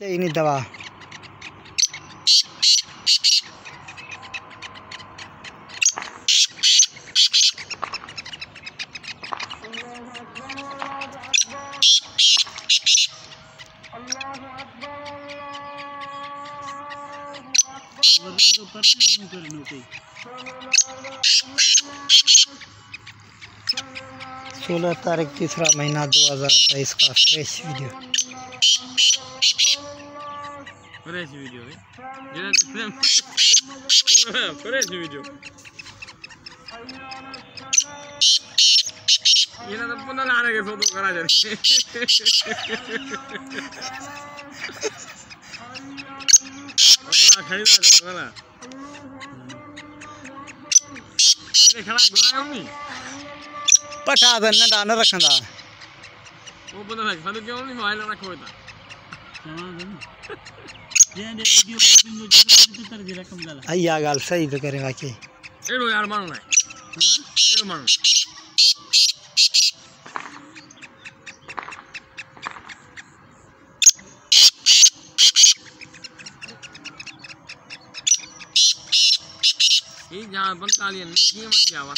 नहीं दवा सोलह तारीख 3रा महीना 2022 का फ्रेश वीडियो ये ना तो पुनः लाने के फोटो करा जाए खरीदा जाएगा ना ये खड़ा गोरा होनी पठा देना डाना रखना वो पता है खाली क्यों नहीं मोबाइल रखो इतना अय्या गाल सही तो करे बाकी एडो यार मानो ना एडो मानो ये जहाँ 45 नहीं मत जावा